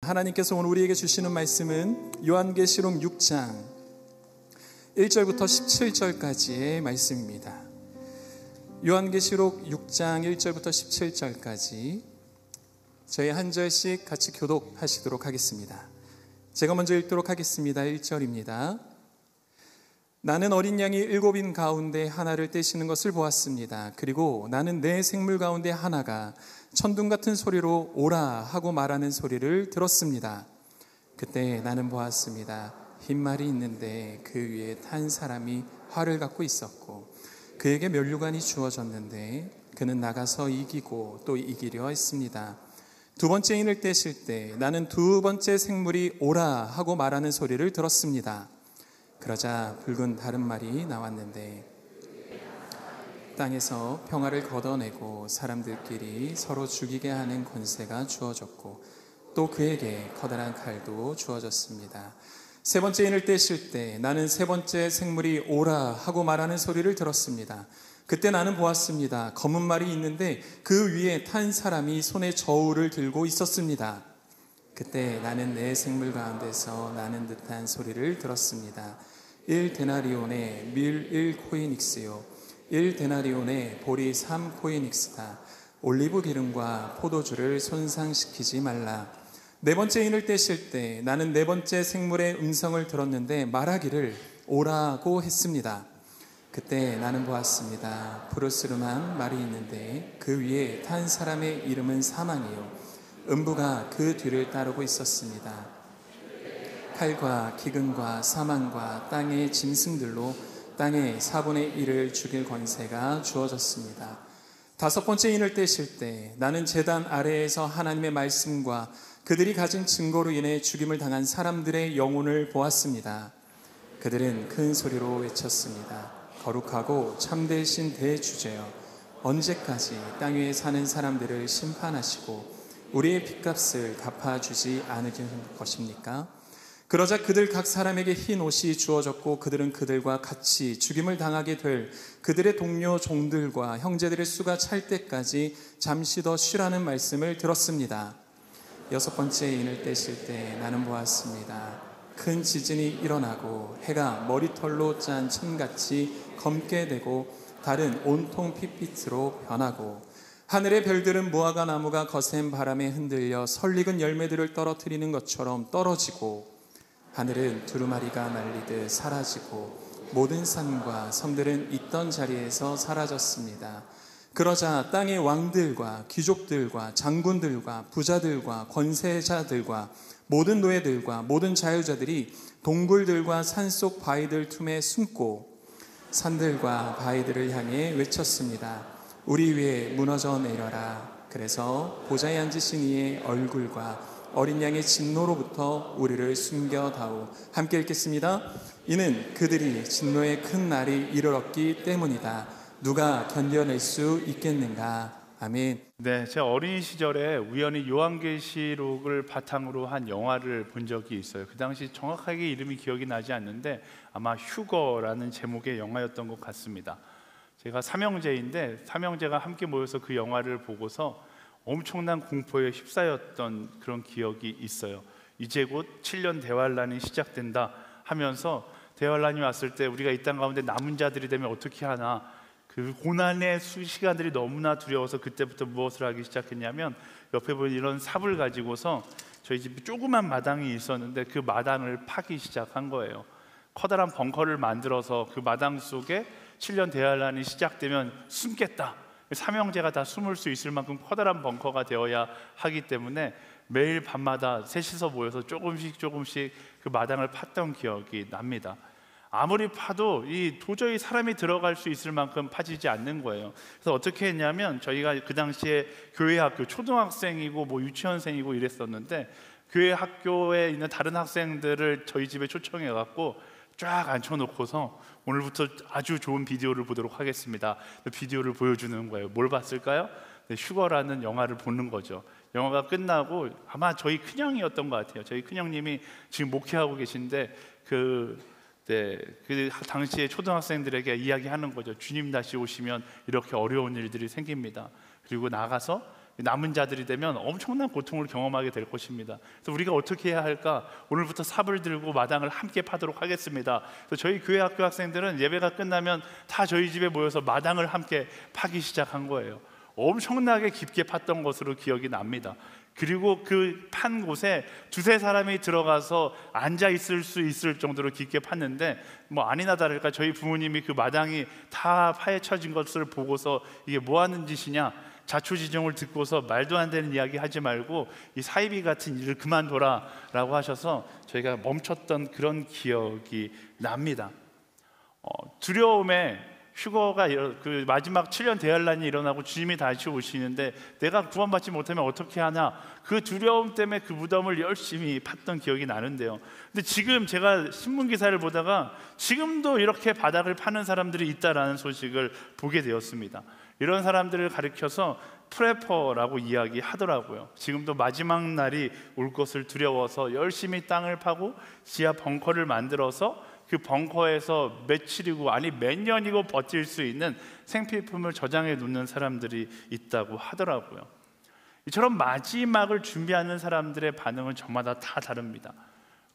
하나님께서 오늘 우리에게 주시는 말씀은 요한계시록 6장 1절부터 17절까지의 말씀입니다. 요한계시록 6장 1절부터 17절까지 저희 한 절씩 같이 교독하시도록 하겠습니다. 제가 먼저 읽도록 하겠습니다. 1절입니다. 나는 어린 양이 7인 가운데 하나를 떼시는 것을 보았습니다. 그리고 나는 내 생물 가운데 하나가 천둥 같은 소리로 오라 하고 말하는 소리를 들었습니다. 그때 나는 보았습니다. 흰 말이 있는데 그 위에 탄 사람이 활을 갖고 있었고 그에게 면류관이 주어졌는데 그는 나가서 이기고 또 이기려 했습니다. 두 번째 인을 떼실 때 나는 두 번째 생물이 오라 하고 말하는 소리를 들었습니다. 그러자 붉은 다른 말이 나왔는데 땅에서 평화를 걷어내고 사람들끼리 서로 죽이게 하는 권세가 주어졌고 또 그에게 커다란 칼도 주어졌습니다. 세 번째 인을 떼실 때 나는 세 번째 생물이 오라 하고 말하는 소리를 들었습니다. 그때 나는 보았습니다. 검은 말이 있는데 그 위에 탄 사람이 손에 저울을 들고 있었습니다. 그때 나는 내 생물 가운데서 나는 듯한 소리를 들었습니다. 1데나리온의 밀 1코이닉스요 1데나리온의 보리 3코이닉스다. 올리브 기름과 포도주를 손상시키지 말라. 네 번째 인을 떼실 때 나는 네 번째 생물의 음성을 들었는데 말하기를 오라고 했습니다. 그때 나는 보았습니다. 푸르스름한 말이 있는데 그 위에 탄 사람의 이름은 사망이요 음부가 그 뒤를 따르고 있었습니다. 칼과 기근과 사망과 땅의 짐승들로 땅의 4분의 1을 죽일 권세가 주어졌습니다. 다섯 번째 인을 떼실 때 나는 제단 아래에서 하나님의 말씀과 그들이 가진 증거로 인해 죽임을 당한 사람들의 영혼을 보았습니다. 그들은 큰 소리로 외쳤습니다. 거룩하고 참되신 대주제여, 언제까지 땅 위에 사는 사람들을 심판하시고 우리의 핏값을 갚아주지 않으실 것입니까? 그러자 그들 각 사람에게 흰 옷이 주어졌고 그들은 그들과 같이 죽임을 당하게 될 그들의 동료 종들과 형제들의 수가 찰 때까지 잠시 더 쉬라는 말씀을 들었습니다. 여섯 번째 인을 떼실 때 나는 보았습니다. 큰 지진이 일어나고 해가 머리털로 짠 천같이 검게 되고 달은 온통 핏빛으로 변하고 하늘의 별들은 무화과 나무가 거센 바람에 흔들려 설익은 열매들을 떨어뜨리는 것처럼 떨어지고 하늘은 두루마리가 날리듯 사라지고 모든 산과 섬들은 있던 자리에서 사라졌습니다. 그러자 땅의 왕들과 귀족들과 장군들과 부자들과 권세자들과 모든 노예들과 모든 자유자들이 동굴들과 산속 바위들 틈에 숨고 산들과 바위들을 향해 외쳤습니다. 우리 위에 무너져 내려라. 그래서 보좌에 앉으신 이의 얼굴과 어린 양의 진노로부터 우리를 숨겨다오. 함께 읽겠습니다. 이는 그들이 진노의 큰 날이 이르렀기 때문이다. 누가 견뎌낼 수 있겠는가? 아멘. 네, 제가 어린 시절에 우연히 요한계시록을 바탕으로 한 영화를 본 적이 있어요. 그 당시 정확하게 이름이 기억이 나지 않는데 아마 휴거라는 제목의 영화였던 것 같습니다. 제가 삼형제인데 삼형제가 함께 모여서 그 영화를 보고서 엄청난 공포에 휩싸였던 그런 기억이 있어요. 이제 곧 7년 대환란이 시작된다 하면서 대환란이 왔을 때 우리가 이 땅 가운데 남은 자들이 되면 어떻게 하나, 그 고난의 시간들이 너무나 두려워서 그때부터 무엇을 하기 시작했냐면 옆에 보이는 이런 삽을 가지고서 저희 집에 조그만 마당이 있었는데 그 마당을 파기 시작한 거예요. 커다란 벙커를 만들어서 그 마당 속에 7년 대환란이 시작되면 숨겠다. 삼형제가 다 숨을 수 있을 만큼 커다란 벙커가 되어야 하기 때문에 매일 밤마다 셋이서 모여서 조금씩 그 마당을 팠던 기억이 납니다. 아무리 파도 도저히 사람이 들어갈 수 있을 만큼 파지지 않는 거예요. 그래서 어떻게 했냐면 저희가 그 당시에 교회 학교 초등학생이고 뭐 유치원생이고 이랬었는데 교회 학교에 있는 다른 학생들을 저희 집에 초청해 갖고 쫙 앉혀놓고서 오늘부터 아주 좋은 비디오를 보도록 하겠습니다. 비디오를 보여주는 거예요. 뭘 봤을까요? 휴거라는 영화를 보는 거죠. 영화가 끝나고 아마 저희 큰형이었던 것 같아요. 저희 큰형님이 지금 목회하고 계신데 그 당시에 초등학생들에게 이야기하는 거죠. 주님 다시 오시면 이렇게 어려운 일들이 생깁니다. 그리고 나가서 남은 자들이 되면 엄청난 고통을 경험하게 될 것입니다. 그래서 우리가 어떻게 해야 할까? 오늘부터 삽을 들고 마당을 함께 파도록 하겠습니다. 그래서 저희 교회 학교 학생들은 예배가 끝나면 다 저희 집에 모여서 마당을 함께 파기 시작한 거예요. 엄청나게 깊게 팠던 것으로 기억이 납니다. 그리고 그 판 곳에 두세 사람이 들어가서 앉아 있을 수 있을 정도로 깊게 팠는데, 아니나 다를까 저희 부모님이 그 마당이 다 파헤쳐진 것을 보고서 이게 뭐 하는 짓이냐, 자초지종을 듣고서 말도 안 되는 이야기 하지 말고 이 사이비 같은 일을 그만둬라 라고 하셔서 저희가 멈췄던 그런 기억이 납니다. 두려움에 휴거가 그 마지막 7년 대환란이 일어나고 주님이 다시 오시는데 내가 구원받지 못하면 어떻게 하냐, 그 두려움 때문에 그 무덤을 열심히 팠던 기억이 나는데요. 근데 지금 제가 신문 기사를 보다가 지금도 이렇게 바닥을 파는 사람들이 있다라는 소식을 보게 되었습니다. 이런 사람들을 가리켜서 프레퍼라고 이야기하더라고요. 지금도 마지막 날이 올 것을 두려워서 열심히 땅을 파고 지하 벙커를 만들어서 그 벙커에서 며칠이고 아니 몇 년이고 버틸 수 있는 생필품을 저장해 놓는 사람들이 있다고 하더라고요. 이처럼 마지막을 준비하는 사람들의 반응은 저마다 다 다릅니다.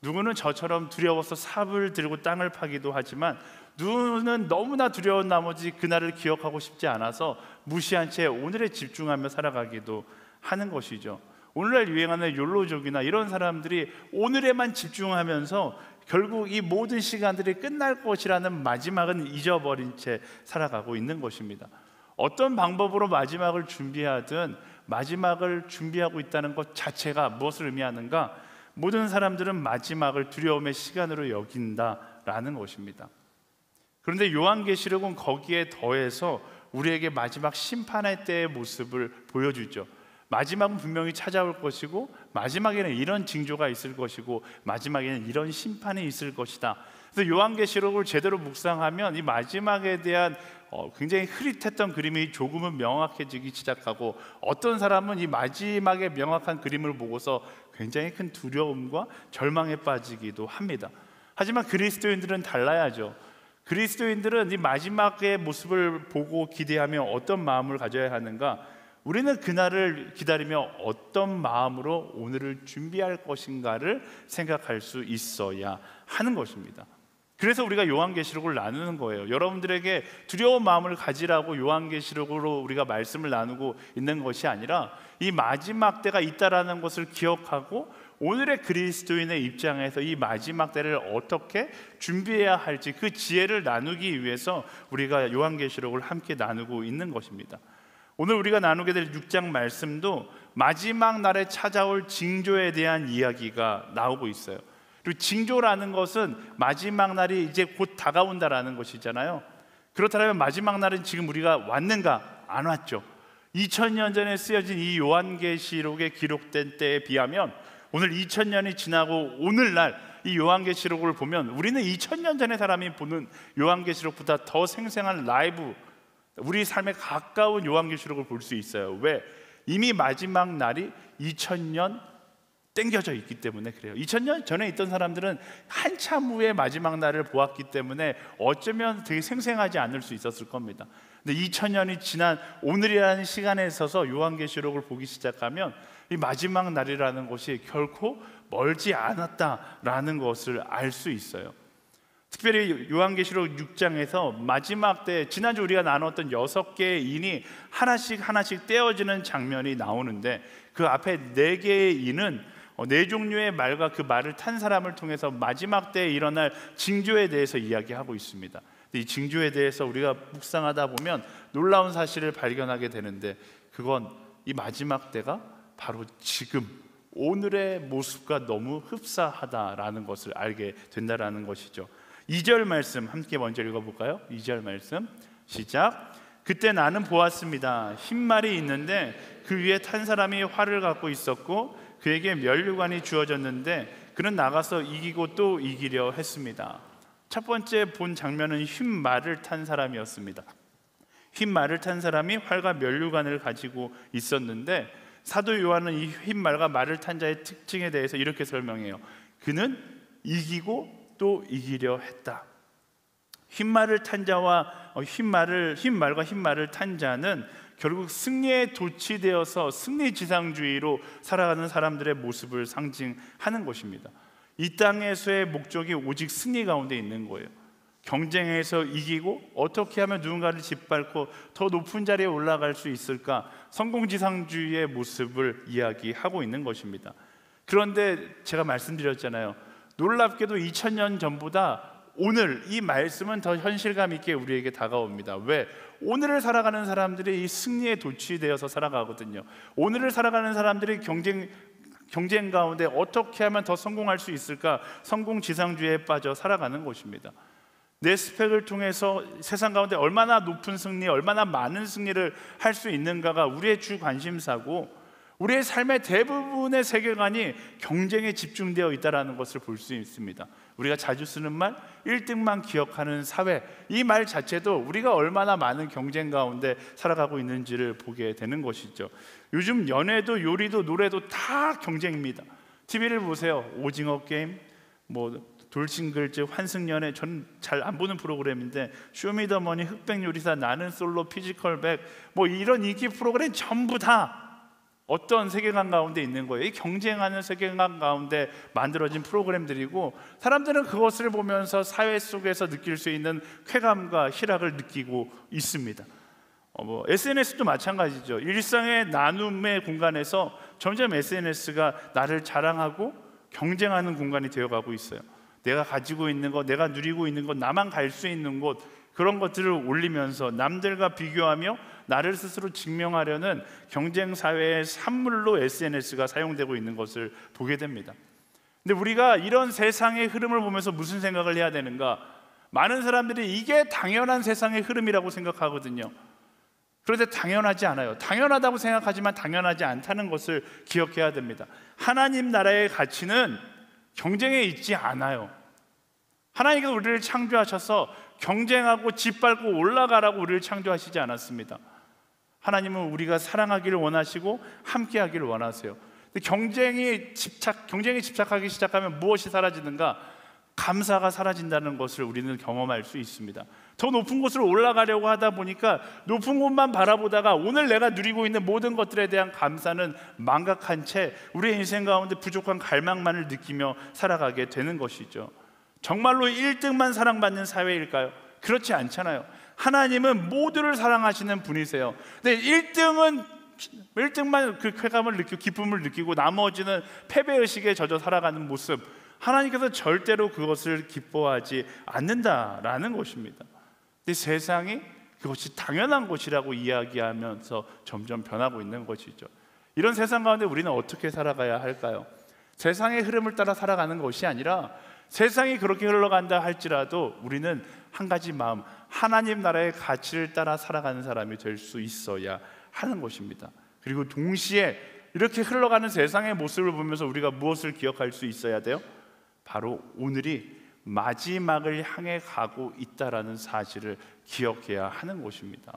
누구는 저처럼 두려워서 삽을 들고 땅을 파기도 하지만, 누구는 너무나 두려운 나머지 그날을 기억하고 싶지 않아서 무시한 채 오늘에 집중하며 살아가기도 하는 것이죠. 오늘날 유행하는 욜로족이나 이런 사람들이 오늘에만 집중하면서 결국 이 모든 시간들이 끝날 것이라는 마지막은 잊어버린 채 살아가고 있는 것입니다. 어떤 방법으로 마지막을 준비하든 마지막을 준비하고 있다는 것 자체가 무엇을 의미하는가? 모든 사람들은 마지막을 두려움의 시간으로 여긴다라는 것입니다. 그런데 요한계시록은 거기에 더해서 우리에게 마지막 심판의 때의 모습을 보여주죠. 마지막은 분명히 찾아올 것이고, 마지막에는 이런 징조가 있을 것이고, 마지막에는 이런 심판이 있을 것이다. 그래서 요한계시록을 제대로 묵상하면 이 마지막에 대한 굉장히 흐릿했던 그림이 조금은 명확해지기 시작하고, 어떤 사람은 이 마지막에 명확한 그림을 보고서 굉장히 큰 두려움과 절망에 빠지기도 합니다. 하지만 그리스도인들은 달라야죠. 그리스도인들은 이 마지막의 모습을 보고 기대하며 어떤 마음을 가져야 하는가? 우리는 그날을 기다리며 어떤 마음으로 오늘을 준비할 것인가를 생각할 수 있어야 하는 것입니다. 그래서 우리가 요한계시록을 나누는 거예요. 여러분들에게 두려운 마음을 가지라고 요한계시록으로 우리가 말씀을 나누고 있는 것이 아니라, 이 마지막 때가 있다라는 것을 기억하고 오늘의 그리스도인의 입장에서 이 마지막 때를 어떻게 준비해야 할지 그 지혜를 나누기 위해서 우리가 요한계시록을 함께 나누고 있는 것입니다. 오늘 우리가 나누게 될 6장 말씀도 마지막 날에 찾아올 징조에 대한 이야기가 나오고 있어요. 그리고 징조라는 것은 마지막 날이 이제 곧 다가온다라는 것이잖아요. 그렇다면 마지막 날은 지금 우리가 왔는가? 안 왔죠. 2000년 전에 쓰여진 이 요한계시록에 기록된 때에 비하면 오늘 2000년이 지나고 오늘날 이 요한계시록을 보면 우리는 2000년 전의 사람이 보는 요한계시록보다 더 생생한 라이브, 우리 삶에 가까운 요한계시록을 볼 수 있어요. 왜? 이미 마지막 날이 2000년 땡겨져 있기 때문에 그래요. 2000년 전에 있던 사람들은 한참 후에 마지막 날을 보았기 때문에 어쩌면 되게 생생하지 않을 수 있었을 겁니다. 근데 2000년이 지난 오늘이라는 시간에 있어서 요한계시록을 보기 시작하면 이 마지막 날이라는 것이 결코 멀지 않았다라는 것을 알 수 있어요. 특별히 요한계시록 6장에서 마지막 때, 지난주 우리가 나눴던 6개의 인이 하나씩 떼어지는 장면이 나오는데, 그 앞에 4개의 인은 4종류의 말과 그 말을 탄 사람을 통해서 마지막 때에 일어날 징조에 대해서 이야기하고 있습니다. 이 징조에 대해서 우리가 묵상하다 보면 놀라운 사실을 발견하게 되는데, 그건 이 마지막 때가 바로 지금 오늘의 모습과 너무 흡사하다라는 것을 알게 된다라는 것이죠. 2절 말씀 함께 먼저 읽어볼까요? 2절 말씀 시작. 그때 나는 보았습니다. 흰 말이 있는데 그 위에 탄 사람이 활을 갖고 있었고 그에게 면류관이 주어졌는데 그는 나가서 이기고 또 이기려 했습니다. 첫 번째 본 장면은 흰 말을 탄 사람이었습니다. 흰 말을 탄 사람이 활과 면류관을 가지고 있었는데, 사도 요한은 이 흰 말과 말을 탄 자의 특징에 대해서 이렇게 설명해요. 그는 이기고 또 이기려 했다. 흰 말과 흰 말을 탄 자는 결국 승리에 도취되어서 승리지상주의로 살아가는 사람들의 모습을 상징하는 것입니다. 이 땅에서의 목적이 오직 승리 가운데 있는 거예요. 경쟁에서 이기고 어떻게 하면 누군가를 짓밟고 더 높은 자리에 올라갈 수 있을까? 성공지상주의의 모습을 이야기하고 있는 것입니다. 그런데 제가 말씀드렸잖아요. 놀랍게도 2000년 전보다 오늘 이 말씀은 더 현실감 있게 우리에게 다가옵니다. 왜? 오늘을 살아가는 사람들이 이 승리에 도취되어서 살아가거든요. 오늘을 살아가는 사람들이 경쟁 가운데 어떻게 하면 더 성공할 수 있을까? 성공지상주의에 빠져 살아가는 것입니다. 내 스펙을 통해서 세상 가운데 얼마나 높은 승리, 얼마나 많은 승리를 할 수 있는가가 우리의 주 관심사고, 우리의 삶의 대부분의 세계관이 경쟁에 집중되어 있다는 것을 볼 수 있습니다. 우리가 자주 쓰는 말 1등만 기억하는 사회, 이 말 자체도 우리가 얼마나 많은 경쟁 가운데 살아가고 있는지를 보게 되는 것이죠. 요즘 연애도 요리도 노래도 다 경쟁입니다. TV를 보세요. 오징어 게임, 돌싱글즈, 환승연애, 저는 잘 안 보는 프로그램인데 쇼미더머니, 흑백요리사, 나는 솔로, 피지컬백, 이런 인기 프로그램 전부 다 어떤 세계관 가운데 있는 거예요. 이 경쟁하는 세계관 가운데 만들어진 프로그램들이고, 사람들은 그것을 보면서 사회 속에서 느낄 수 있는 쾌감과 희락을 느끼고 있습니다. SNS도 마찬가지죠. 일상의 나눔의 공간에서 점점 SNS가 나를 자랑하고 경쟁하는 공간이 되어가고 있어요. 내가 가지고 있는 것, 내가 누리고 있는 것, 나만 갈 수 있는 곳, 그런 것들을 올리면서 남들과 비교하며 나를 스스로 증명하려는 경쟁사회의 산물로 SNS가 사용되고 있는 것을 보게 됩니다. 근데 우리가 이런 세상의 흐름을 보면서 무슨 생각을 해야 되는가? 많은 사람들이 이게 당연한 세상의 흐름이라고 생각하거든요. 그런데 당연하지 않아요. 당연하다고 생각하지만 당연하지 않다는 것을 기억해야 됩니다. 하나님 나라의 가치는 경쟁에 있지 않아요. 하나님께서 우리를 창조하셔서 경쟁하고 짓밟고 올라가라고 우리를 창조하시지 않았습니다. 하나님은 우리가 사랑하기를 원하시고 함께하기를 원하세요. 근데 경쟁에 집착하기 시작하면 무엇이 사라지는가? 감사가 사라진다는 것을 우리는 경험할 수 있습니다. 더 높은 곳으로 올라가려고 하다 보니까 높은 곳만 바라보다가 오늘 내가 누리고 있는 모든 것들에 대한 감사는 망각한 채 우리의 인생 가운데 부족한 갈망만을 느끼며 살아가게 되는 것이죠. 정말로 1등만 사랑받는 사회일까요? 그렇지 않잖아요. 하나님은 모두를 사랑하시는 분이세요. 근데 1등만 그 쾌감을 느끼고 기쁨을 느끼고 나머지는 패배의식에 젖어 살아가는 모습, 하나님께서 절대로 그것을 기뻐하지 않는다라는 것입니다. 근데 세상이 그것이 당연한 것이라고 이야기하면서 점점 변하고 있는 것이죠. 이런 세상 가운데 우리는 어떻게 살아가야 할까요? 세상의 흐름을 따라 살아가는 것이 아니라 세상이 그렇게 흘러간다 할지라도 우리는 한 가지 마음, 하나님 나라의 가치를 따라 살아가는 사람이 될 수 있어야 하는 것입니다. 그리고 동시에 이렇게 흘러가는 세상의 모습을 보면서 우리가 무엇을 기억할 수 있어야 돼요? 바로 오늘이 마지막을 향해 가고 있다라는 사실을 기억해야 하는 것입니다.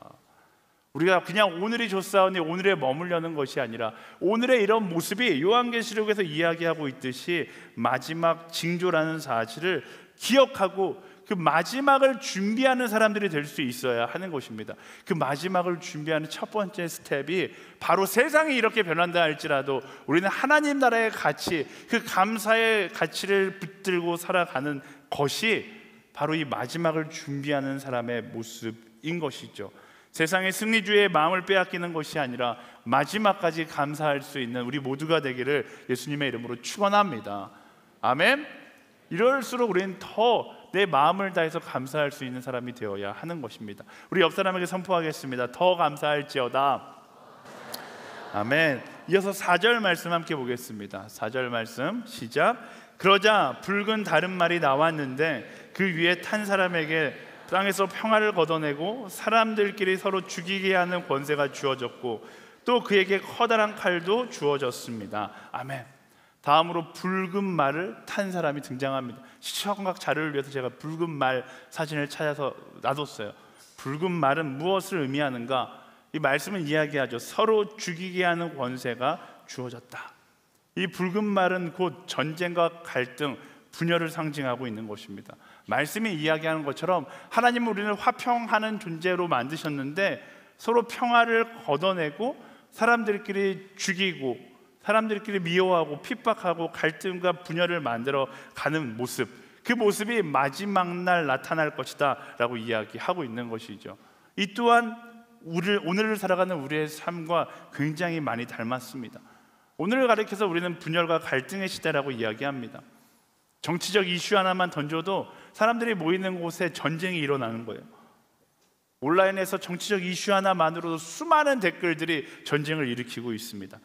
우리가 그냥 오늘이 좋사오니 오늘에 머물려는 것이 아니라 오늘의 이런 모습이 요한계시록에서 이야기하고 있듯이 마지막 징조라는 사실을 기억하고 그 마지막을 준비하는 사람들이 될 수 있어야 하는 것입니다. 그 마지막을 준비하는 첫 번째 스텝이 바로 세상이 이렇게 변한다 할지라도 우리는 하나님 나라의 가치, 그 감사의 가치를 붙들고 살아가는 것이 바로 이 마지막을 준비하는 사람의 모습인 것이죠. 세상의 승리주의의 마음을 빼앗기는 것이 아니라 마지막까지 감사할 수 있는 우리 모두가 되기를 예수님의 이름으로 축원합니다. 아멘. 이럴수록 우리는 더 내 마음을 다해서 감사할 수 있는 사람이 되어야 하는 것입니다. 우리 옆 사람에게 선포하겠습니다. 더 감사할지어다. 아멘. 이어서 4절 말씀 함께 보겠습니다. 4절 말씀 시작. 그러자 붉은 다른 말이 나왔는데 그 위에 탄 사람에게 땅에서 평화를 걷어내고 사람들끼리 서로 죽이게 하는 권세가 주어졌고 또 그에게 커다란 칼도 주어졌습니다. 아멘. 다음으로 붉은 말을 탄 사람이 등장합니다. 시청각 자료를 위해서 제가 붉은 말 사진을 찾아서 놔뒀어요. 붉은 말은 무엇을 의미하는가? 이 말씀은 이야기하죠. 서로 죽이게 하는 권세가 주어졌다. 이 붉은 말은 곧 전쟁과 갈등, 분열을 상징하고 있는 것입니다. 말씀이 이야기하는 것처럼 하나님은 우리를 화평하는 존재로 만드셨는데 서로 평화를 걷어내고 사람들끼리 죽이고 사람들끼리 미워하고 핍박하고 갈등과 분열을 만들어 가는 모습, 그 모습이 마지막 날 나타날 것이다 라고 이야기하고 있는 것이죠. 이 또한 오늘을 살아가는 우리의 삶과 굉장히 많이 닮았습니다. 오늘을 가리켜서 우리는 분열과 갈등의 시대라고 이야기합니다. 정치적 이슈 하나만 던져도 사람들이 모이는 곳에 전쟁이 일어나는 거예요. 온라인에서 정치적 이슈 하나만으로도 수많은 댓글들이 전쟁을 일으키고 있습니다.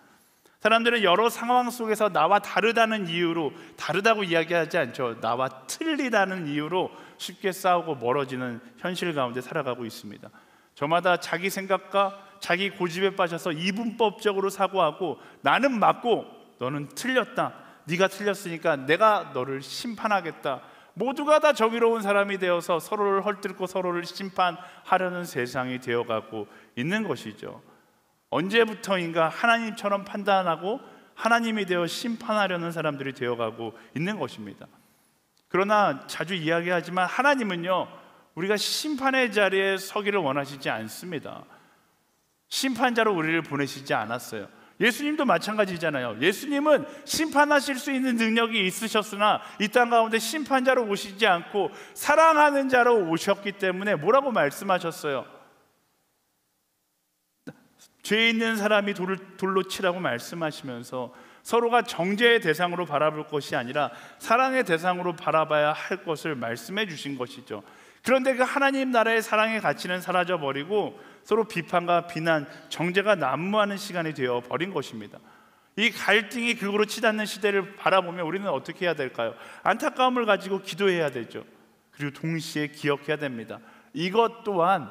사람들은 여러 상황 속에서 나와 다르다는 이유로, 다르다고 이야기하지 않죠. 나와 틀리다는 이유로 쉽게 싸우고 멀어지는 현실 가운데 살아가고 있습니다. 저마다 자기 생각과 자기 고집에 빠져서 이분법적으로 사고하고 나는 맞고 너는 틀렸다, 네가 틀렸으니까 내가 너를 심판하겠다, 모두가 다 정의로운 사람이 되어서 서로를 헐뜯고 서로를 심판하려는 세상이 되어가고 있는 것이죠. 언제부터인가 하나님처럼 판단하고 하나님이 되어 심판하려는 사람들이 되어가고 있는 것입니다. 그러나 자주 이야기하지만 하나님은요, 우리가 심판의 자리에 서기를 원하시지 않습니다. 심판자로 우리를 보내시지 않았어요. 예수님도 마찬가지잖아요. 예수님은 심판하실 수 있는 능력이 있으셨으나 이 땅 가운데 심판자로 오시지 않고 사랑하는 자로 오셨기 때문에 뭐라고 말씀하셨어요? 죄 있는 사람이 돌로 치라고 말씀하시면서 서로가 정죄의 대상으로 바라볼 것이 아니라 사랑의 대상으로 바라봐야 할 것을 말씀해 주신 것이죠. 그런데 그 하나님 나라의 사랑의 가치는 사라져버리고 서로 비판과 비난, 정죄가 난무하는 시간이 되어버린 것입니다. 이 갈등이 극으로 치닫는 시대를 바라보면 우리는 어떻게 해야 될까요? 안타까움을 가지고 기도해야 되죠. 그리고 동시에 기억해야 됩니다. 이것 또한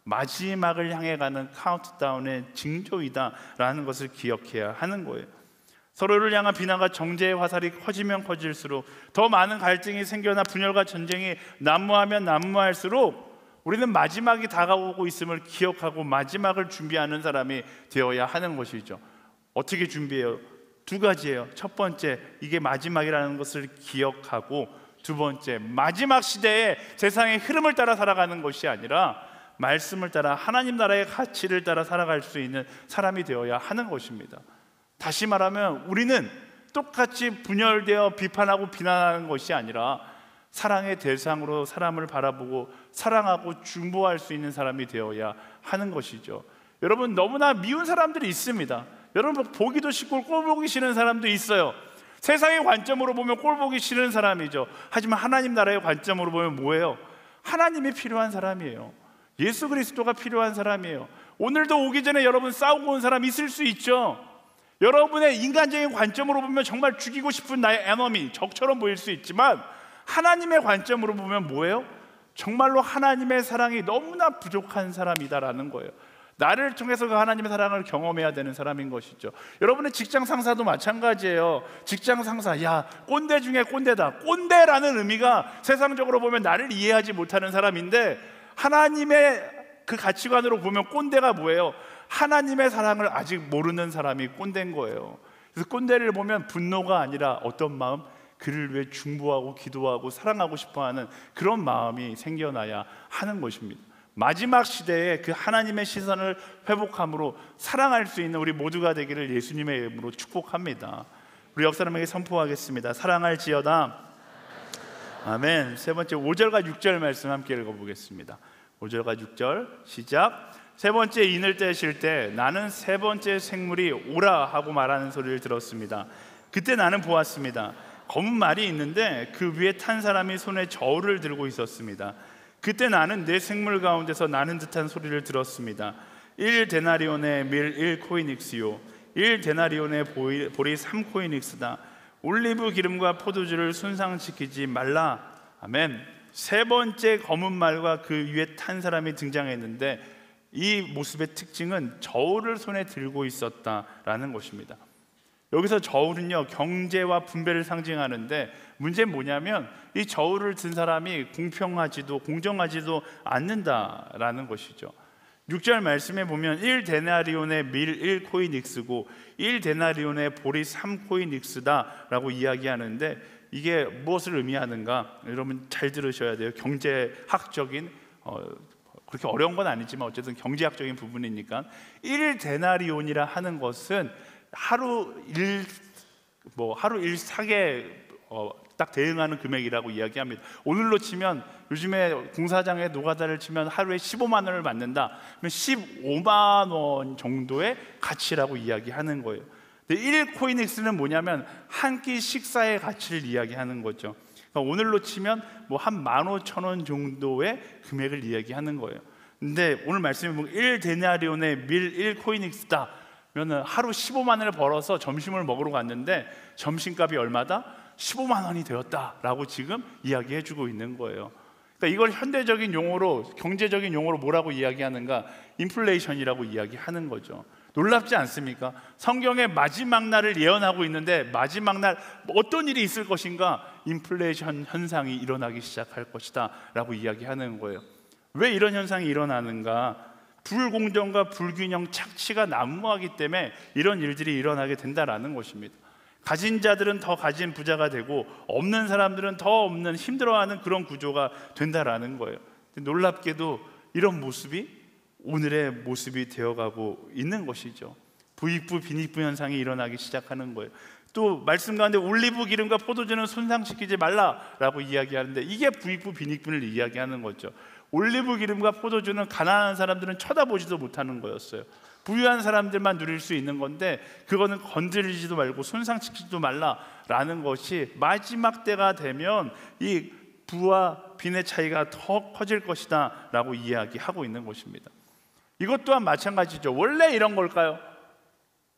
마지막을 향해 가는 카운트다운의 징조이다라는 것을 기억해야 하는 거예요. 서로를 향한 비난과 정죄의 화살이 커지면 커질수록 더 많은 갈등이 생겨나 분열과 전쟁이 난무하면 난무할수록 우리는 마지막이 다가오고 있음을 기억하고 마지막을 준비하는 사람이 되어야 하는 것이죠. 어떻게 준비해요? 두 가지예요. 첫 번째, 이게 마지막이라는 것을 기억하고, 두 번째, 마지막 시대에 세상의 흐름을 따라 살아가는 것이 아니라 말씀을 따라 하나님 나라의 가치를 따라 살아갈 수 있는 사람이 되어야 하는 것입니다. 다시 말하면 우리는 똑같이 분열되어 비판하고 비난하는 것이 아니라 사랑의 대상으로 사람을 바라보고 사랑하고 중보할 수 있는 사람이 되어야 하는 것이죠. 여러분, 너무나 미운 사람들이 있습니다. 여러분, 보기도 싫고 꼴 보기 싫은 사람도 있어요. 세상의 관점으로 보면 꼴 보기 싫은 사람이죠. 하지만 하나님 나라의 관점으로 보면 뭐예요? 하나님이 필요한 사람이에요. 예수 그리스도가 필요한 사람이에요. 오늘도 오기 전에 여러분 싸우고 온 사람 있을 수 있죠. 여러분의 인간적인 관점으로 보면 정말 죽이고 싶은 나의 에너미, 적처럼 보일 수 있지만 하나님의 관점으로 보면 뭐예요? 정말로 하나님의 사랑이 너무나 부족한 사람이다라는 거예요. 나를 통해서 그 하나님의 사랑을 경험해야 되는 사람인 것이죠. 여러분의 직장 상사도 마찬가지예요. 직장 상사, 야, 꼰대 중에 꼰대다. 꼰대라는 의미가 세상적으로 보면 나를 이해하지 못하는 사람인데, 하나님의 그 가치관으로 보면 꼰대가 뭐예요? 하나님의 사랑을 아직 모르는 사람이 꼰대인 거예요. 그래서 꼰대를 보면 분노가 아니라 어떤 마음? 그를 위해 중보하고 기도하고 사랑하고 싶어하는 그런 마음이 생겨나야 하는 것입니다. 마지막 시대에 그 하나님의 시선을 회복함으로 사랑할 수 있는 우리 모두가 되기를 예수님의 이름으로 축복합니다. 우리 옆 사람에게 선포하겠습니다. 사랑할지어다. 아멘. 세 번째 5절과 6절 말씀 함께 읽어보겠습니다. 5절과 6절 시작. 세 번째 인을 떼실 때 나는 세 번째 생물이 오라 하고 말하는 소리를 들었습니다. 그때 나는 보았습니다. 검은 말이 있는데 그 위에 탄 사람이 손에 저울을 들고 있었습니다. 그때 나는 내 생물 가운데서 나는 듯한 소리를 들었습니다. 1데나리온의 밀 1코이닉스요 1데나리온의 보리 3코이닉스다. 올리브 기름과 포도주를 손상시키지 말라. 아멘. 세 번째 검은 말과 그 위에 탄 사람이 등장했는데 이 모습의 특징은 저울을 손에 들고 있었다라는 것입니다. 여기서 저울은요, 경제와 분배를 상징하는데 문제는 뭐냐면 이 저울을 든 사람이 공평하지도 공정하지도 않는다라는 것이죠. 6절 말씀에 보면 1데나리온의 밀 1코이닉스고 1데나리온의 보리 3코이닉스다 라고 이야기하는데 이게 무엇을 의미하는가? 여러분 잘 들으셔야 돼요. 경제학적인 그렇게 어려운 건 아니지만 어쨌든 경제학적인 부분이니까 1데나리온이라 하는 것은 하루 일삭에 딱 대응하는 금액이라고 이야기합니다. 오늘로 치면 요즘에 공사장에 노가다를 치면 하루에 15만 원을 받는다. 그러면 15만 원 정도의 가치라고 이야기하는 거예요. 1코인엑스는 뭐냐면 한 끼 식사의 가치를 이야기하는 거죠. 그러니까 오늘로 치면 한 15,000원 정도의 금액을 이야기하는 거예요. 근데 오늘 말씀에 보면 1데나리온의 밀 1코인엑스다 그러면 하루 15만 원을 벌어서 점심을 먹으러 갔는데 점심값이 얼마다? 15만 원이 되었다라고 지금 이야기해주고 있는 거예요. 그러니까 이걸 현대적인 용어로, 경제적인 용어로 뭐라고 이야기하는가? 인플레이션이라고 이야기하는 거죠. 놀랍지 않습니까? 성경의 마지막 날을 예언하고 있는데 마지막 날 어떤 일이 있을 것인가? 인플레이션 현상이 일어나기 시작할 것이다 라고 이야기하는 거예요. 왜 이런 현상이 일어나는가? 불공정과 불균형, 착취가 난무하기 때문에 이런 일들이 일어나게 된다라는 것입니다. 가진 자들은 더 가진 부자가 되고 없는 사람들은 더 없는, 힘들어하는 그런 구조가 된다라는 거예요. 놀랍게도 이런 모습이 오늘의 모습이 되어가고 있는 것이죠. 부익부 빈익부 현상이 일어나기 시작하는 거예요. 또 말씀 가운데 올리브 기름과 포도주는 손상시키지 말라라고 이야기하는데 이게 부익부 빈익분을 이야기하는 거죠. 올리브 기름과 포도주는 가난한 사람들은 쳐다보지도 못하는 거였어요. 부유한 사람들만 누릴 수 있는 건데 그거는 건드리지도 말고 손상시키지도 말라라는 것이 마지막 때가 되면 이 부와 빈의 차이가 더 커질 것이다 라고 이야기하고 있는 것입니다. 이것 또한 마찬가지죠. 원래 이런 걸까요?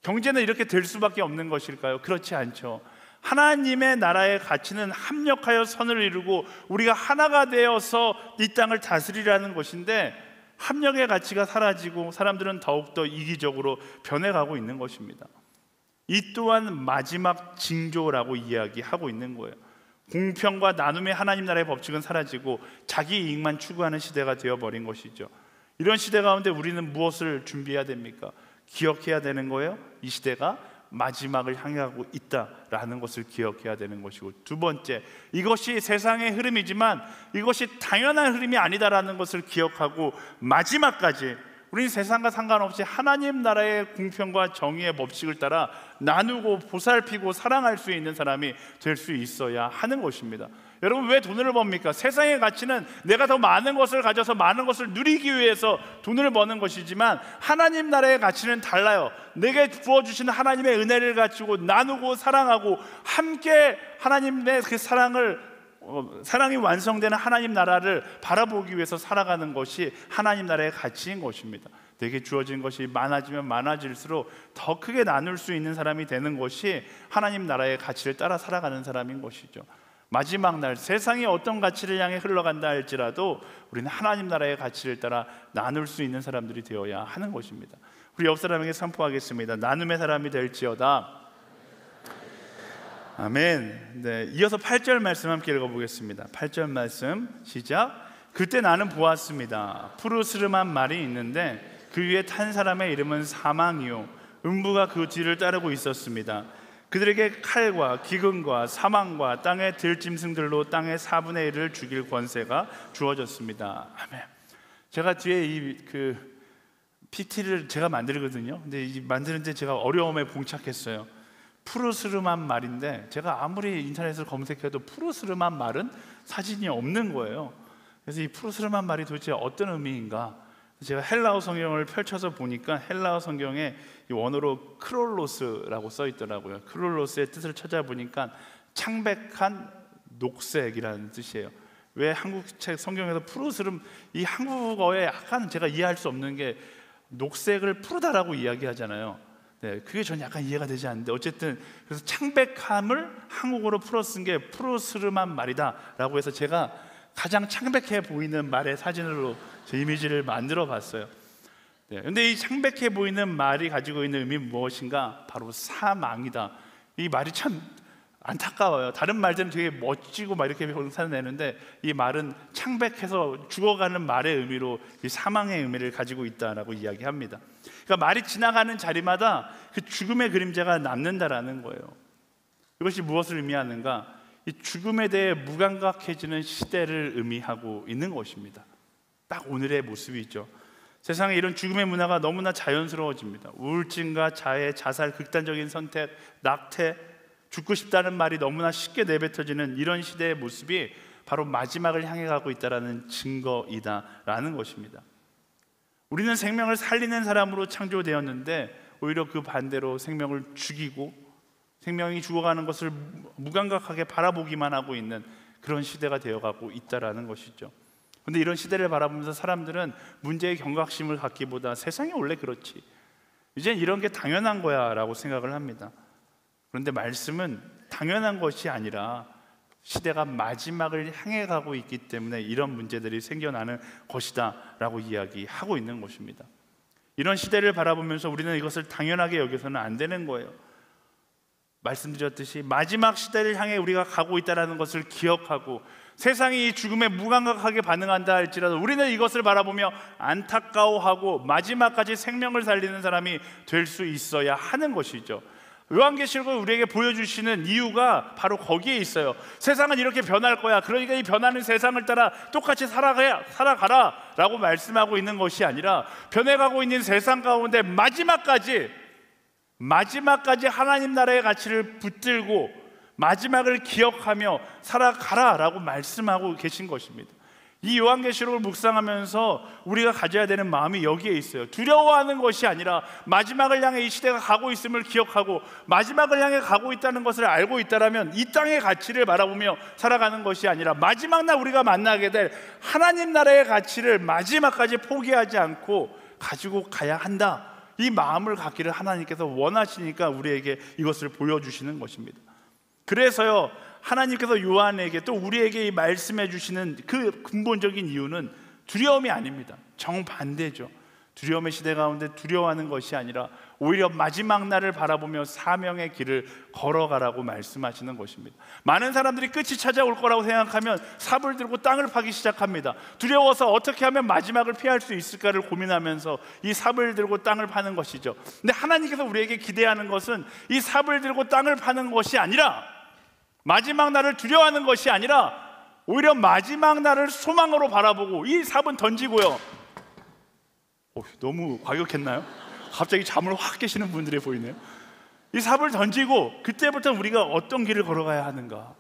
경제는 이렇게 될 수밖에 없는 것일까요? 그렇지 않죠. 하나님의 나라의 가치는 합력하여 선을 이루고 우리가 하나가 되어서 이 땅을 다스리라는 것인데 합력의 가치가 사라지고 사람들은 더욱더 이기적으로 변해가고 있는 것입니다. 이 또한 마지막 징조라고 이야기하고 있는 거예요. 공평과 나눔의 하나님 나라의 법칙은 사라지고 자기 이익만 추구하는 시대가 되어버린 것이죠. 이런 시대 가운데 우리는 무엇을 준비해야 됩니까? 기억해야 되는 거예요. 이 시대가 마지막을 향하고 있다라는 것을 기억해야 되는 것이고, 두 번째, 이것이 세상의 흐름이지만 이것이 당연한 흐름이 아니다라는 것을 기억하고 마지막까지 우리는 세상과 상관없이 하나님 나라의 공평과 정의의 법칙을 따라 나누고 보살피고 사랑할 수 있는 사람이 될 수 있어야 하는 것입니다. 여러분, 왜 돈을 법니까? 세상의 가치는 내가 더 많은 것을 가져서 많은 것을 누리기 위해서 돈을 버는 것이지만 하나님 나라의 가치는 달라요. 내게 부어주시는 하나님의 은혜를 가지고 나누고 사랑하고 함께 하나님의 그 사랑이 완성되는 하나님 나라를 바라보기 위해서 살아가는 것이 하나님 나라의 가치인 것입니다. 내게 주어진 것이 많아지면 많아질수록 더 크게 나눌 수 있는 사람이 되는 것이 하나님 나라의 가치를 따라 살아가는 사람인 것이죠. 마지막 날 세상이 어떤 가치를 향해 흘러간다 할지라도 우리는 하나님 나라의 가치를 따라 나눌 수 있는 사람들이 되어야 하는 것입니다. 우리 옆 사람에게 선포하겠습니다. 나눔의 사람이 될지어다. 아멘. 네, 이어서 8절 말씀 함께 읽어보겠습니다. 8절 말씀 시작. 그때 나는 보았습니다. 푸르스름한 말이 있는데 그 위에 탄 사람의 이름은 사망이요 음부가 그 뒤를 따르고 있었습니다. 그들에게 칼과 기근과 사망과 땅의 들짐승들로 땅의 4분의 1을 죽일 권세가 주어졌습니다. 아멘. 제가 뒤에 이 PT를 제가 만들거든요. 근데 이 만드는데 제가 어려움에 봉착했어요. 푸르스름한 말인데 제가 아무리 인터넷을 검색해도 푸르스름한 말은 사진이 없는 거예요. 그래서 이 푸르스름한 말이 도대체 어떤 의미인가? 제가 헬라어 성경을 펼쳐서 보니까 헬라어 성경에 이 원어로 크롤로스라고 써 있더라고요. 크롤로스의 뜻을 찾아보니까 창백한 녹색이라는 뜻이에요. 왜 한국 책 성경에서 푸르스름, 이 한국어에 약간 제가 이해할 수 없는 게 녹색을 푸르다라고 이야기하잖아요. 네, 그게 전 약간 이해가 되지 않는데 어쨌든 그래서 창백함을 한국어로 풀어 쓴 게 푸르스름한 말이다라고 해서 제가 가장 창백해 보이는 말의 사진으로 제 이미지를 만들어 봤어요. 네, 근데 이 창백해 보이는 말이 가지고 있는 의미는 무엇인가? 바로 사망이다. 이 말이 참 안타까워요. 다른 말들은 되게 멋지고 막 이렇게 나타내는데 이 말은 창백해서 죽어가는 말의 의미로 이 사망의 의미를 가지고 있다라고 이야기합니다. 그러니까 말이 지나가는 자리마다 그 죽음의 그림자가 남는다라는 거예요. 이것이 무엇을 의미하는가? 이 죽음에 대해 무감각해지는 시대를 의미하고 있는 것입니다. 딱 오늘의 모습이죠. 세상에 이런 죽음의 문화가 너무나 자연스러워집니다. 우울증과 자해, 자살, 극단적인 선택, 낙태, 죽고 싶다는 말이 너무나 쉽게 내뱉어지는 이런 시대의 모습이 바로 마지막을 향해 가고 있다는 증거이다라는 것입니다. 우리는 생명을 살리는 사람으로 창조되었는데 오히려 그 반대로 생명을 죽이고 생명이 죽어가는 것을 무감각하게 바라보기만 하고 있는 그런 시대가 되어가고 있다는 것이죠. 그런데 이런 시대를 바라보면서 사람들은 문제의 경각심을 갖기보다 세상이 원래 그렇지, 이젠 이런 게 당연한 거야 라고 생각을 합니다. 그런데 말씀은 당연한 것이 아니라 시대가 마지막을 향해 가고 있기 때문에 이런 문제들이 생겨나는 것이다 라고 이야기하고 있는 것입니다. 이런 시대를 바라보면서 우리는 이것을 당연하게 여겨서는 안 되는 거예요. 말씀드렸듯이 마지막 시대를 향해 우리가 가고 있다는 것을 기억하고 세상이 이 죽음에 무감각하게 반응한다 할지라도 우리는 이것을 바라보며 안타까워하고 마지막까지 생명을 살리는 사람이 될 수 있어야 하는 것이죠. 요한계시록을 우리에게 보여주시는 이유가 바로 거기에 있어요. 세상은 이렇게 변할 거야, 그러니까 이 변하는 세상을 따라 똑같이 살아가라 라고 말씀하고 있는 것이 아니라 변해가고 있는 세상 가운데 마지막까지 하나님 나라의 가치를 붙들고 마지막을 기억하며 살아가라 라고 말씀하고 계신 것입니다. 이 요한계시록을 묵상하면서 우리가 가져야 되는 마음이 여기에 있어요. 두려워하는 것이 아니라 마지막을 향해 이 시대가 가고 있음을 기억하고 마지막을 향해 가고 있다는 것을 알고 있다면 이 땅의 가치를 바라보며 살아가는 것이 아니라 마지막 날 우리가 만나게 될 하나님 나라의 가치를 마지막까지 포기하지 않고 가지고 가야 한다, 이 마음을 갖기를 하나님께서 원하시니까 우리에게 이것을 보여주시는 것입니다. 그래서요, 하나님께서 요한에게 또 우리에게 말씀해 주시는 그 근본적인 이유는 두려움이 아닙니다. 정반대죠. 두려움의 시대 가운데 두려워하는 것이 아니라 오히려 마지막 날을 바라보며 사명의 길을 걸어가라고 말씀하시는 것입니다. 많은 사람들이 끝이 찾아올 거라고 생각하면 삽을 들고 땅을 파기 시작합니다. 두려워서 어떻게 하면 마지막을 피할 수 있을까를 고민하면서 이 삽을 들고 땅을 파는 것이죠. 근데 하나님께서 우리에게 기대하는 것은 이 삽을 들고 땅을 파는 것이 아니라, 마지막 날을 두려워하는 것이 아니라 오히려 마지막 날을 소망으로 바라보고, 이 삽은 던지고요. 너무 과격했나요? 갑자기 잠을 확 깨시는 분들이 보이네요. 이 삽을 던지고 그때부터 우리가 어떤 길을 걸어가야 하는가,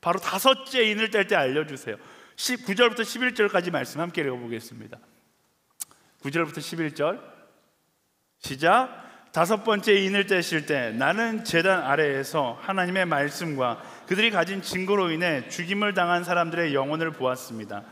바로 다섯째 인을 뗄 때 알려주세요. 9절부터 11절까지 말씀 함께 읽어보겠습니다. 9절부터 11절 시작. 다섯 번째 인을 떼실 때 나는 제단 아래에서 하나님의 말씀과 그들이 가진 증거로 인해 죽임을 당한 사람들의 영혼을 보았습니다.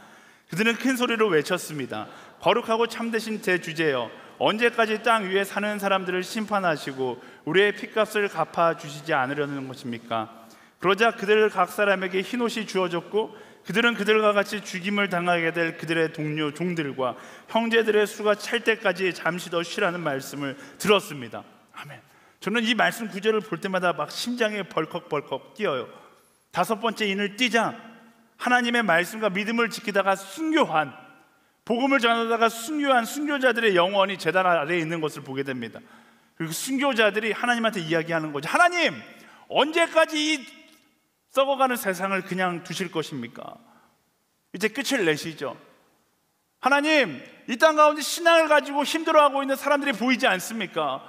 그들은 큰 소리로 외쳤습니다. 거룩하고 참되신 대주제여, 언제까지 땅 위에 사는 사람들을 심판하시고 우리의 핏값을 갚아주시지 않으려는 것입니까? 그러자 그들 각 사람에게 흰옷이 주어졌고 그들은 그들과 같이 죽임을 당하게 될 그들의 동료 종들과 형제들의 수가 찰 때까지 잠시 더 쉬라는 말씀을 들었습니다. 아멘. 저는 이 말씀 구절을 볼 때마다 막 심장에 벌컥벌컥 뛰어요. 다섯 번째 인을 띄자 하나님의 말씀과 믿음을 지키다가 순교한, 복음을 전하다가 순교한 순교자들의 영혼이 제단 아래에 있는 것을 보게 됩니다. 그리고 순교자들이 하나님한테 이야기하는 거죠. 하나님, 언제까지 이 썩어가는 세상을 그냥 두실 것입니까? 이제 끝을 내시죠. 하나님, 이 땅 가운데 신앙을 가지고 힘들어하고 있는 사람들이 보이지 않습니까?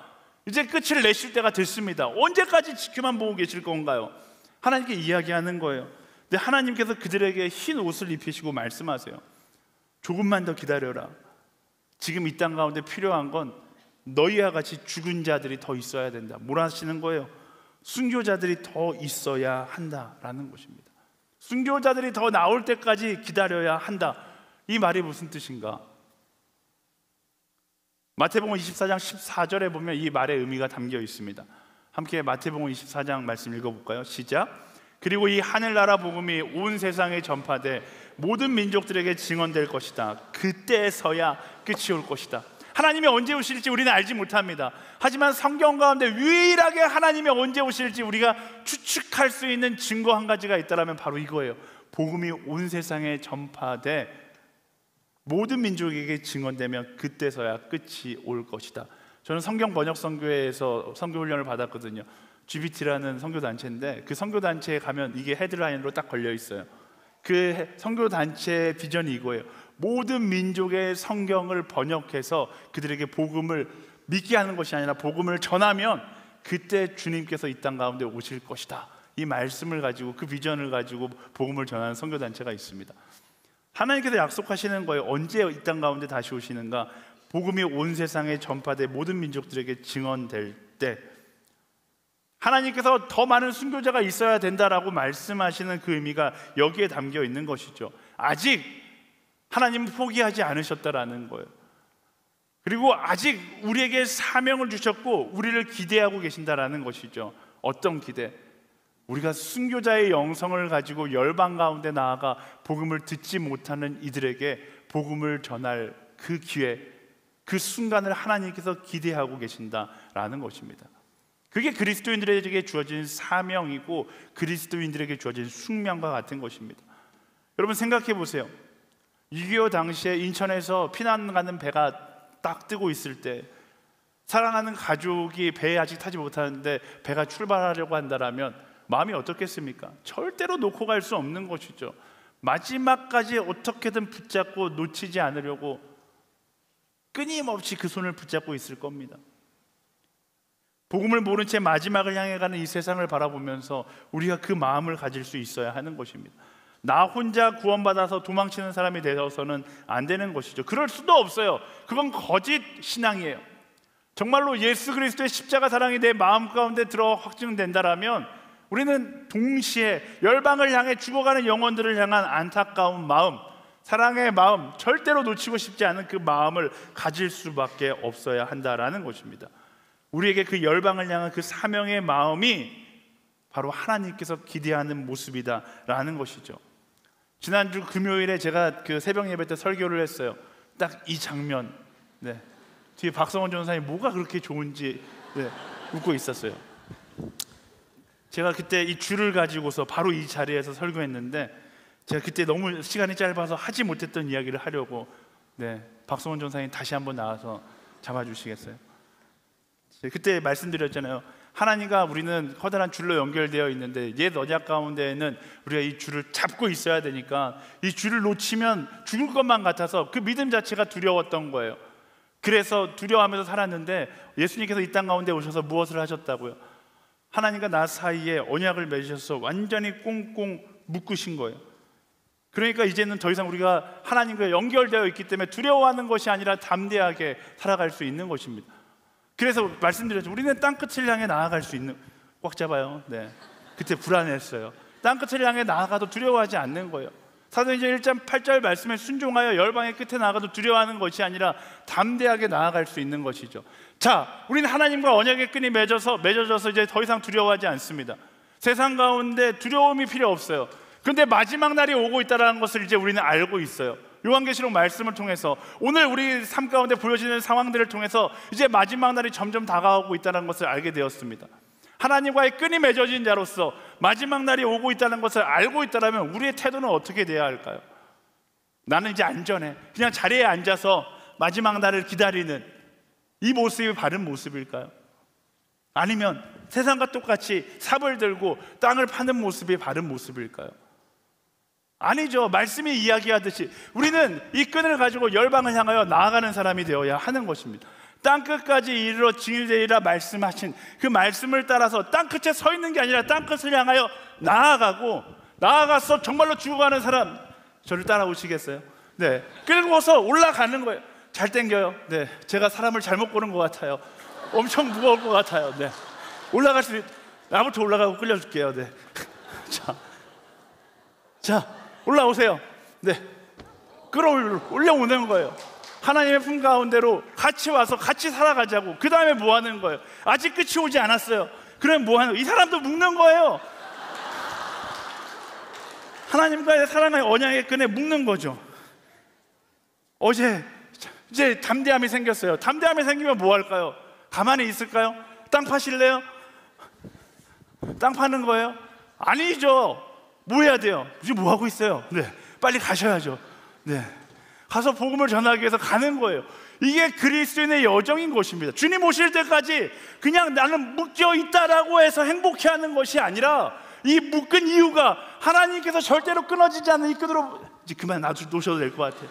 이제 끝을 내실 때가 됐습니다. 언제까지 지켜만 보고 계실 건가요? 하나님께 이야기하는 거예요. 근데 하나님께서 그들에게 흰 옷을 입히시고 말씀하세요. 조금만 더 기다려라. 지금 이 땅 가운데 필요한 건 너희와 같이 죽은 자들이 더 있어야 된다. 뭘 하시는 거예요? 순교자들이 더 있어야 한다라는 것입니다. 순교자들이 더 나올 때까지 기다려야 한다. 이 말이 무슨 뜻인가? 마태복음 24장 14절에 보면 이 말의 의미가 담겨 있습니다. 함께 마태복음 24장 말씀 읽어볼까요? 시작. 그리고 이 하늘나라 복음이 온 세상에 전파돼 모든 민족들에게 증언될 것이다. 그때서야 끝이 올 것이다. 하나님이 언제 오실지 우리는 알지 못합니다. 하지만 성경 가운데 유일하게 하나님이 언제 오실지 우리가 추측할 수 있는 증거 한 가지가 있다면 바로 이거예요. 복음이 온 세상에 전파돼 모든 민족에게 증언되면 그때서야 끝이 올 것이다. 저는 성경 번역 선교회에서 선교 훈련을 받았거든요. GBT라는 선교단체인데 그 선교단체에 가면 이게 헤드라인으로 딱 걸려 있어요. 그 선교단체의 비전이 이거예요. 모든 민족의 성경을 번역해서 그들에게 복음을 믿게 하는 것이 아니라 복음을 전하면 그때 주님께서 이 땅 가운데 오실 것이다. 이 말씀을 가지고, 그 비전을 가지고 복음을 전하는 선교단체가 있습니다. 하나님께서 약속하시는 거예요. 언제 이 땅 가운데 다시 오시는가? 복음이 온 세상에 전파돼 모든 민족들에게 증언될 때, 하나님께서 더 많은 순교자가 있어야 된다라고 말씀하시는 그 의미가 여기에 담겨 있는 것이죠. 아직 하나님은 포기하지 않으셨다라는 거예요. 그리고 아직 우리에게 사명을 주셨고 우리를 기대하고 계신다라는 것이죠. 어떤 기대? 우리가 순교자의 영성을 가지고 열방 가운데 나아가 복음을 듣지 못하는 이들에게 복음을 전할 그 기회, 그 순간을 하나님께서 기대하고 계신다라는 것입니다. 그게 그리스도인들에게 주어진 사명이고 그리스도인들에게 주어진 숙명과 같은 것입니다. 여러분 생각해 보세요. 6.25 당시에 인천에서 피난 가는 배가 딱 뜨고 있을 때, 사랑하는 가족이 배에 아직 타지 못하는데 배가 출발하려고 한다라면 마음이 어떻겠습니까? 절대로 놓고 갈 수 없는 것이죠. 마지막까지 어떻게든 붙잡고 놓치지 않으려고 끊임없이 그 손을 붙잡고 있을 겁니다. 복음을 모른 채 마지막을 향해 가는 이 세상을 바라보면서 우리가 그 마음을 가질 수 있어야 하는 것입니다. 나 혼자 구원받아서 도망치는 사람이 되어서는 안 되는 것이죠. 그럴 수도 없어요. 그건 거짓 신앙이에요. 정말로 예수 그리스도의 십자가 사랑이 내 마음 가운데 들어 확증된다라면 우리는 동시에 열방을 향해 죽어가는 영혼들을 향한 안타까운 마음, 사랑의 마음, 절대로 놓치고 싶지 않은 그 마음을 가질 수밖에 없어야 한다라는 것입니다. 우리에게 그 열방을 향한 그 사명의 마음이 바로 하나님께서 기대하는 모습이다라는 것이죠. 지난주 금요일에 제가 그 새벽 예배 때 설교를 했어요. 딱 이 장면, 뒤에 박성원 전사님 뭐가 그렇게 좋은지 웃고 있었어요. 제가 그때 이 줄을 가지고서 바로 이 자리에서 설교했는데, 제가 그때 너무 시간이 짧아서 하지 못했던 이야기를 하려고 박성원 전사님 다시 한번 나와서 잡아주시겠어요? 그때 말씀드렸잖아요. 하나님과 우리는 커다란 줄로 연결되어 있는데 옛 언약 가운데에는 우리가 이 줄을 잡고 있어야 되니까 이 줄을 놓치면 죽을 것만 같아서 그 믿음 자체가 두려웠던 거예요. 그래서 두려워하면서 살았는데 예수님께서 이 땅 가운데 오셔서 무엇을 하셨다고요? 하나님과 나 사이에 언약을 맺으셔서 완전히 꽁꽁 묶으신 거예요. 그러니까 이제는 더 이상 우리가 하나님과 연결되어 있기 때문에 두려워하는 것이 아니라 담대하게 살아갈 수 있는 것입니다. 그래서 말씀드렸죠. 우리는 땅끝을 향해 나아갈 수 있는, 꽉 잡아요. 그때 불안했어요. 땅끝을 향해 나아가도 두려워하지 않는 거예요. 사도행전 1장 8절 말씀에 순종하여 열방의 끝에 나아가도 두려워하는 것이 아니라 담대하게 나아갈 수 있는 것이죠. 자, 우리는 하나님과 언약의 끈이 맺어져서 이제 더 이상 두려워하지 않습니다. 세상 가운데 두려움이 필요 없어요. 그런데 마지막 날이 오고 있다는 것을 이제 우리는 알고 있어요. 요한계시록 말씀을 통해서 오늘 우리 삶 가운데 보여지는 상황들을 통해서 이제 마지막 날이 점점 다가오고 있다는 것을 알게 되었습니다. 하나님과의 끈이 맺어진 자로서 마지막 날이 오고 있다는 것을 알고 있다면 우리의 태도는 어떻게 돼야 할까요? 나는 이제 안전해, 그냥 자리에 앉아서 마지막 날을 기다리는 이 모습이 바른 모습일까요? 아니면 세상과 똑같이 삽을 들고 땅을 파는 모습이 바른 모습일까요? 아니죠. 말씀이 이야기하듯이 우리는 이 끈을 가지고 열방을 향하여 나아가는 사람이 되어야 하는 것입니다. 땅끝까지 이르러 증인되리라 말씀하신 그 말씀을 따라서 땅끝에 서 있는 게 아니라 땅끝을 향하여 나아가서 정말로 죽어가는 사람, 저를 따라오시겠어요? 끌고서 올라가는 거예요. 잘 당겨요. 제가 사람을 잘못 고른 것 같아요. 엄청 무거울 것 같아요. 올라갈 수 나부터 올라가고 끌려줄게요. 자, 올라오세요. 끌어올려오는 거예요. 하나님의 품 가운데로 같이 와서 같이 살아가자고. 그 다음에 뭐 하는 거예요? 아직 끝이 오지 않았어요. 그럼 뭐 하는 거예요? 이 사람도 묶는 거예요. 하나님과의 사랑의 언약의 끈에 묶는 거죠. 어제 이제 담대함이 생겼어요. 담대함이 생기면 뭐 할까요? 가만히 있을까요? 땅 파실래요? 땅 파는 거예요? 아니죠. 뭐 해야 돼요? 지금 뭐 하고 있어요? 빨리 가셔야죠. 가서 복음을 전하기 위해서 가는 거예요. 이게 그리스도인의 여정인 것입니다. 주님 오실 때까지 그냥 나는 묶여 있다라고 해서 행복해하는 것이 아니라 이 묶은 이유가 하나님께서 절대로 끊어지지 않는 이 끈으로 이제 그만 놔두셔도 될 것 같아요.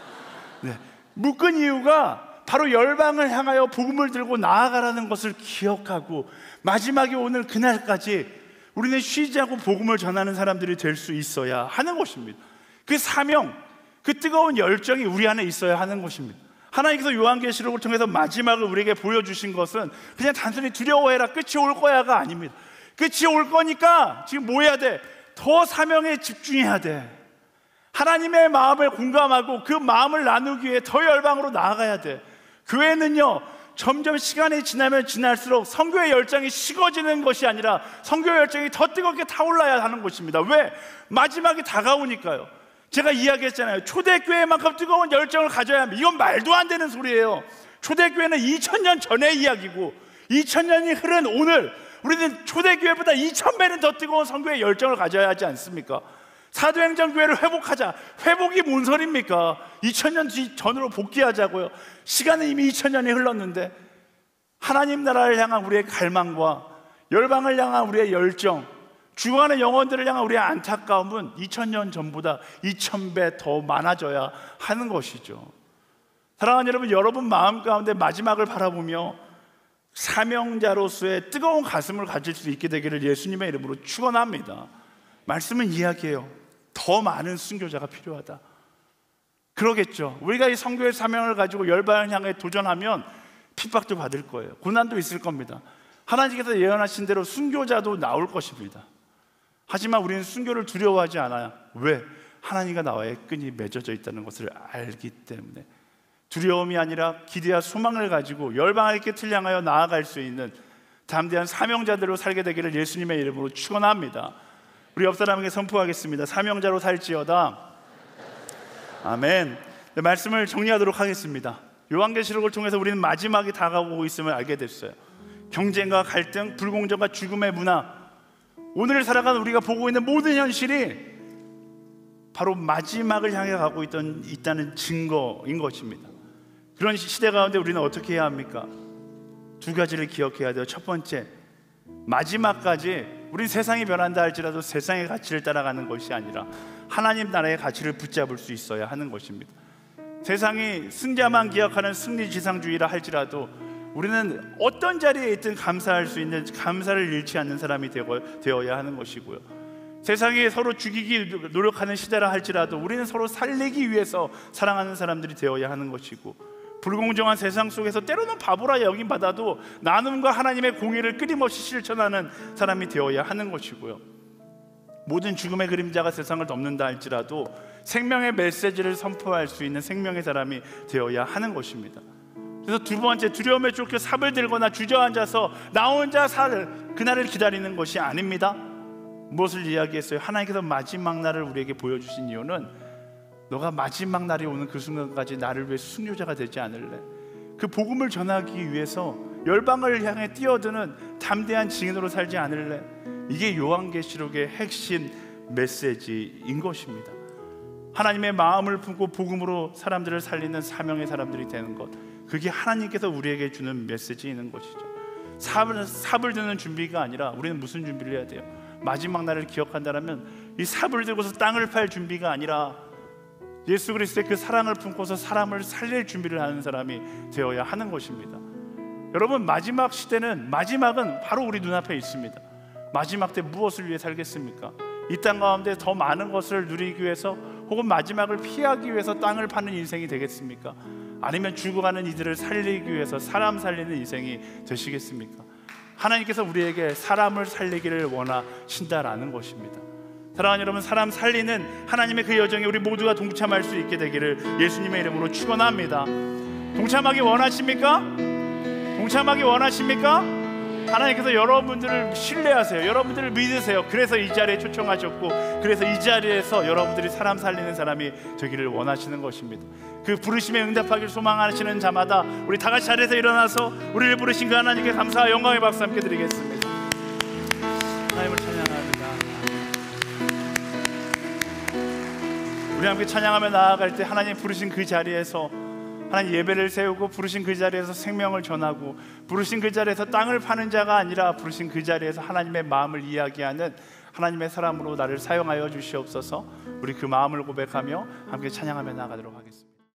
네. 묶은 이유가 바로 열방을 향하여 복음을 들고 나아가라는 것을 기억하고 마지막에 오늘 그날까지 우리는 쉬지 않고 복음을 전하는 사람들이 될 수 있어야 하는 것입니다. 그 사명, 그 뜨거운 열정이 우리 안에 있어야 하는 것입니다. 하나님께서 요한계시록을 통해서 마지막을 우리에게 보여주신 것은 그냥 단순히 두려워해라, 끝이 올 거야가 아닙니다. 끝이 올 거니까 지금 뭐 해야 돼? 더 사명에 집중해야 돼. 하나님의 마음을 공감하고 그 마음을 나누기 위해 더 열방으로 나아가야 돼. 교회는요, 점점 시간이 지나면 지날수록 선교의 열정이 식어지는 것이 아니라 선교의 열정이 더 뜨겁게 타올라야 하는 것입니다. 왜? 마지막이 다가오니까요. 제가 이야기했잖아요. 초대교회만큼 뜨거운 열정을 가져야 합니다. 이건 말도 안 되는 소리예요. 초대교회는 2000년 전의 이야기고 2000년이 흐른 오늘 우리는 초대교회보다 2000배는 더 뜨거운 선교의 열정을 가져야 하지 않습니까? 사도행전 교회를 회복하자. 회복이 뭔 소리입니까? 2000년 전으로 복귀하자고요. 시간은 이미 2000년이 흘렀는데 하나님 나라를 향한 우리의 갈망과 열방을 향한 우리의 열정, 죽어가는 영혼들을 향한 우리의 안타까움은 2000년 전보다 2000배 더 많아져야 하는 것이죠. 사랑하는 여러분, 여러분 마음 가운데 마지막을 바라보며 사명자로서의 뜨거운 가슴을 가질 수 있게 되기를 예수님의 이름으로 축원합니다. 말씀은 이야기해요. 더 많은 순교자가 필요하다. 그러겠죠. 우리가 이 선교의 사명을 가지고 열방을 향해 도전하면 핍박도 받을 거예요. 고난도 있을 겁니다. 하나님께서 예언하신 대로 순교자도 나올 것입니다. 하지만 우리는 순교를 두려워하지 않아요. 왜? 하나님과 나와의 끈이 맺어져 있다는 것을 알기 때문에. 두려움이 아니라 기대와 소망을 가지고 열방의 끝을 향하여 나아갈 수 있는 담대한 사명자들로 살게 되기를 예수님의 이름으로 축원합니다. 우리 옆 사람에게 선포하겠습니다. 사명자로 살지어다. 아멘. 네, 말씀을 정리하도록 하겠습니다. 요한계시록을 통해서 우리는 마지막이 다가오고 있음을 알게 됐어요. 경쟁과 갈등, 불공정과 죽음의 문화, 오늘을 살아가는 우리가 보고 있는 모든 현실이 바로 마지막을 향해 가고 있다는 증거인 것입니다. 그런 시대 가운데 우리는 어떻게 해야 합니까? 두 가지를 기억해야 돼요. 첫 번째, 마지막까지 우린 세상이 변한다 할지라도 세상의 가치를 따라가는 것이 아니라 하나님 나라의 가치를 붙잡을 수 있어야 하는 것입니다. 세상이 승자만 기억하는 승리지상주의라 할지라도 우리는 어떤 자리에 있든 감사할 수 있는, 감사를 잃지 않는 사람이 되어야 하는 것이고요. 세상이 서로 죽이기 노력하는 시대라 할지라도 우리는 서로 살리기 위해서 사랑하는 사람들이 되어야 하는 것이고, 불공정한 세상 속에서 때로는 바보라 여김받아도 나눔과 하나님의 공의를 끊임없이 실천하는 사람이 되어야 하는 것이고요. 모든 죽음의 그림자가 세상을 덮는다 할지라도 생명의 메시지를 선포할 수 있는 생명의 사람이 되어야 하는 것입니다. 그래서 두 번째, 두려움에 쫓겨 삽을 들거나 주저앉아서 나 혼자 살 그날을 기다리는 것이 아닙니다. 무엇을 이야기했어요? 하나님께서 마지막 날을 우리에게 보여주신 이유는 너가 마지막 날이 오는 그 순간까지 나를 위해 순교자가 되지 않을래? 그 복음을 전하기 위해서 열방을 향해 뛰어드는 담대한 증인으로 살지 않을래? 이게 요한계시록의 핵심 메시지인 것입니다. 하나님의 마음을 품고 복음으로 사람들을 살리는 사명의 사람들이 되는 것, 그게 하나님께서 우리에게 주는 메시지인 것이죠. 삽을 드는 준비가 아니라 우리는 무슨 준비를 해야 돼요? 마지막 날을 기억한다면 이 삽을 들고서 땅을 팔 준비가 아니라 예수 그리스도의 그 사랑을 품고서 사람을 살릴 준비를 하는 사람이 되어야 하는 것입니다. 여러분, 마지막 시대는, 마지막은 바로 우리 눈앞에 있습니다. 마지막 때 무엇을 위해 살겠습니까? 이 땅 가운데 더 많은 것을 누리기 위해서, 혹은 마지막을 피하기 위해서 땅을 파는 인생이 되겠습니까? 아니면 죽어가는 이들을 살리기 위해서 사람 살리는 인생이 되시겠습니까? 하나님께서 우리에게 사람을 살리기를 원하신다라는 것입니다. 사랑하는 여러분, 사람 살리는 하나님의 그 여정에 우리 모두가 동참할 수 있게 되기를 예수님의 이름으로 축원합니다. 동참하기 원하십니까? 동참하기 원하십니까? 하나님께서 여러분들을 신뢰하세요. 여러분들을 믿으세요. 그래서 이 자리에 초청하셨고, 그래서 이 자리에서 여러분들이 사람 살리는 사람이 되기를 원하시는 것입니다. 그 부르심에 응답하기를 소망하시는 자마다 우리 다 같이 자리에서 일어나서 우리를 부르신 그 하나님께 감사와 영광의 박수 함께 드리겠습니다. 하나님을 찬양합니다. 우리 함께 찬양하며 나아갈 때 하나님 부르신 그 자리에서 하나님 예배를 세우고, 부르신 그 자리에서 생명을 전하고, 부르신 그 자리에서 땅을 파는 자가 아니라 부르신 그 자리에서 하나님의 마음을 이야기하는 하나님의 사람으로 나를 사용하여 주시옵소서. 우리 그 마음을 고백하며 함께 찬양하며 나아가도록 하겠습니다.